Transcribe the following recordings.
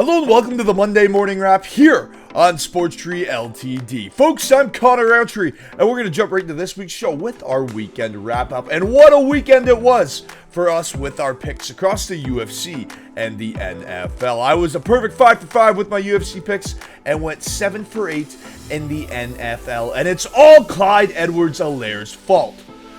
Hello and welcome to the Monday Morning Wrap here on Sports Tree Ltd. Folks, I'm Connor Roundtree, and we're going to jump right into this week's show with our weekend wrap-up. And what a weekend it was for us with our picks across the UFC and the NFL. I was a perfect 5 for 5 with my UFC picks and went 7 for 8 in the NFL. And it's all Clyde Edwards-Helaire's fault.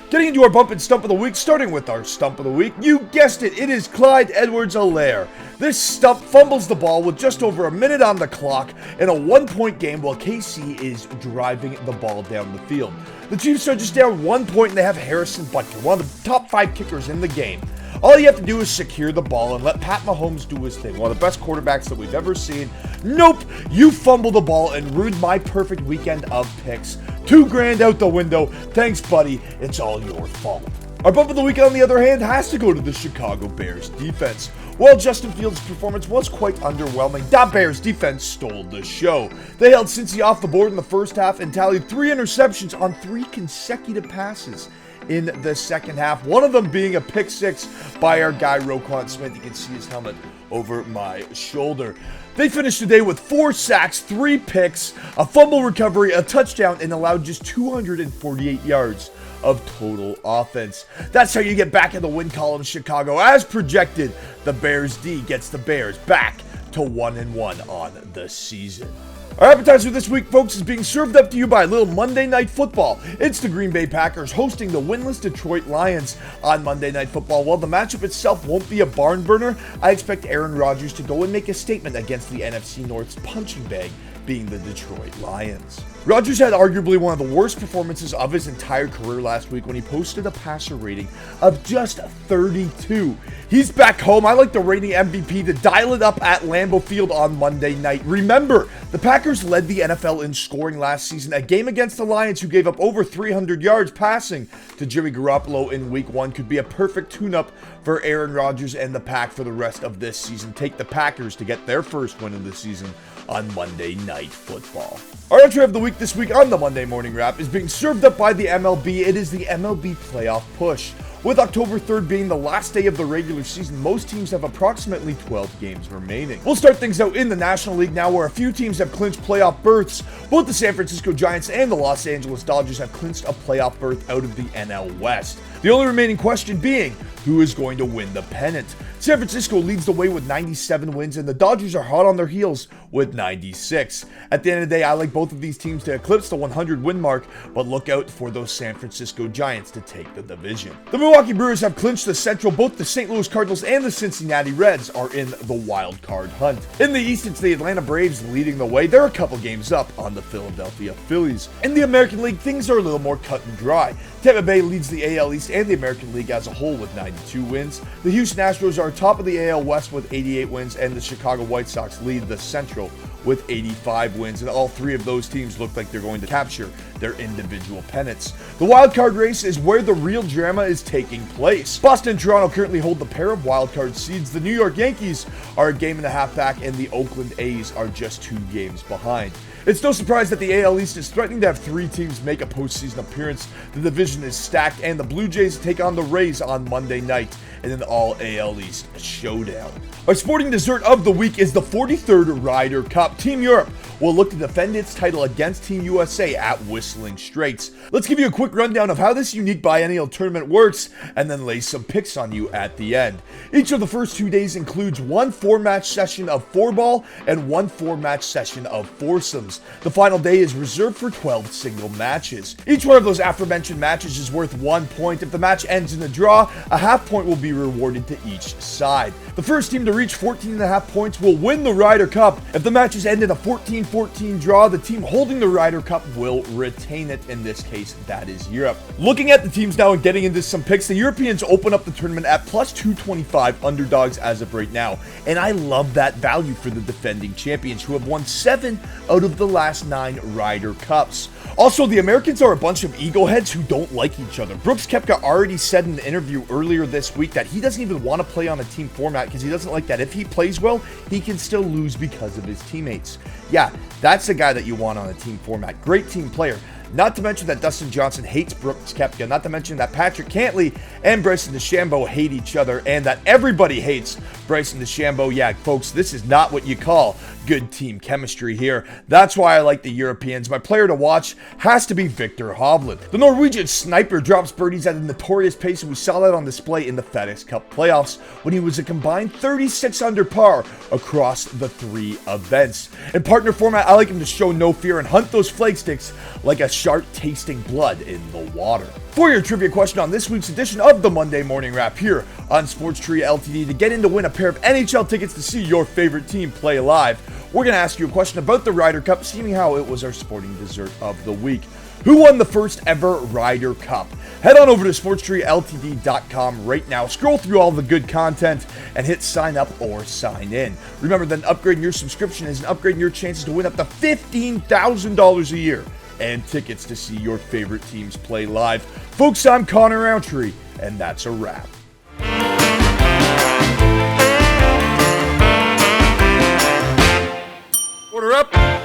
Getting into our bump and stump of the week, starting with our stump of the week. You guessed it, it is Clyde Edwards-Helaire. This stump fumbles the ball with just over a minute on the clock in a 1-point game while KC is driving the ball down the field. The Chiefs are just down 1 point and they have Harrison Butker, one of the top 5 kickers in the game. All you have to do is secure the ball and let Pat Mahomes do his thing. One of the best quarterbacks that we've ever seen. Nope, you fumbled the ball and ruined my perfect weekend of picks. $2,000 out the window. Thanks, buddy. It's all your fault. Our bump of the week, on the other hand, has to go to the Chicago Bears defense. While Justin Fields' performance was quite underwhelming, that Bears defense stole the show. They held Cincy off the board in the first half and tallied 3 interceptions on 3 consecutive passes in the second half, one of them being a pick 6 by our guy Roquan Smith. You can see his helmet over my shoulder. They finished the day with 4 sacks, 3 picks, a fumble recovery, a touchdown, and allowed just 248 yards of total offense. That's how you get back in the win column, Chicago. As projected, the Bears D gets the Bears back to 1-1 on the season. Our appetizer this week, folks, is being served up to you by Little Monday Night Football. It's the Green Bay Packers hosting the winless Detroit Lions on Monday Night Football. While the matchup itself won't be a barn burner, I expect Aaron Rodgers to go and make a statement against the NFC North's punching bag, being the Detroit Lions. Rodgers had arguably one of the worst performances of his entire career last week when he posted a passer rating of just 32. He's back home. I like the reigning MVP to dial it up at Lambeau Field on Monday night. Remember, the Packers led the NFL in scoring last season, a game against the Lions who gave up over 300 yards passing to Jimmy Garoppolo in week 1 could be a perfect tune-up for Aaron Rodgers and the Pack for the rest of this season. Take the Packers to get their first win of the season on Monday Night Football. Our entry of the week this week on the Monday Morning Wrap is being served up by the MLB. It is the MLB Playoff Push. With October 3rd being the last day of the regular season, most teams have approximately 12 games remaining. We'll start things out in the National League now, where a few teams have clinched playoff berths. Both the San Francisco Giants and the Los Angeles Dodgers have clinched a playoff berth out of the NL West. The only remaining question being, who is going to win the pennant? San Francisco leads the way with 97 wins, and the Dodgers are hot on their heels with 96. At the end of the day, I like both of these teams to eclipse the 100-win mark, but look out for those San Francisco Giants to take the division. The Milwaukee Brewers have clinched the Central. Both the St. Louis Cardinals and the Cincinnati Reds are in the wild card hunt. In the East, it's the Atlanta Braves leading the way. They're a couple games up on the Philadelphia Phillies. In the American League, things are a little more cut and dry. Tampa Bay leads the AL East and the American League as a whole with 92 wins. The Houston Astros are top of the AL West with 88 wins, and the Chicago White Sox lead the Central with 85 wins, and all 3 of those teams look like they're going to capture their individual pennants. The wild card race is where the real drama is taking place. Boston and Toronto currently hold the pair of wild card seeds. The New York Yankees are a game and a half back, and the Oakland A's are just 2 games behind. It's no surprise that the AL East is threatening to have 3 teams make a postseason appearance. The division is stacked, and the Blue Jays take on the Rays on Monday night in an all-AL East showdown. Our sporting dessert of the week is the 43rd Ryder Cup. Team Europe will look to defend its title against Team USA at Whistling Straits. Let's give you a quick rundown of how this unique biennial tournament works, and then lay some picks on you at the end. Each of the first 2 days includes 1 4-match session of 4-ball and 1 4-match session of foursomes. The final day is reserved for 12 single matches. Each one of those aforementioned matches is worth 1 point. If the match ends in a draw, a half point will be rewarded to each side. The first team to reach 14.5 points will win the Ryder Cup. If the matches end in a 14-14 draw, the team holding the Ryder Cup will retain it. In this case, that is Europe. Looking at the teams now and getting into some picks, the Europeans open up the tournament at plus 225 underdogs as of right now. And I love that value for the defending champions, who have won 7 out of the last 9 Ryder Cups. Also, the Americans are a bunch of ego heads who don't like each other. Brooks Koepka already said in an interview earlier this week that he doesn't even want to play on a team format because he doesn't like that if he plays well, he can still lose because of his teammates. Yeah, that's the guy that you want on a team format. Great team player. Not to mention that Dustin Johnson hates Brooks Koepka. Not to mention that Patrick Cantlay and Bryson DeChambeau hate each other, and that everybody hates Bryson DeChambeau. Yeah, folks, this is not what you call good team chemistry here. That's why I like the Europeans. My player to watch has to be Victor Hovland. The Norwegian sniper drops birdies at a notorious pace, and we saw that on display in the FedEx Cup playoffs when he was a combined 36 under par across the 3 events. In partner format, I like him to show no fear and hunt those flag sticks like a shark tasting blood in the water. For your trivia question on this week's edition of the Monday Morning Wrap here on Sports Tree Ltd, to get in to win a pair of NHL tickets to see your favorite team play live, we're going to ask you a question about the Ryder Cup, seeing how it was our sporting dessert of the week. Who won the first ever Ryder Cup? Head on over to sportstreeltd.com right now, scroll through all the good content, and hit sign up or sign in. Remember that upgrading your subscription is an upgrade in your chances to win up to $15,000 a year and tickets to see your favorite teams play live. Folks, I'm Connor Roundtree, and that's a wrap. Order up.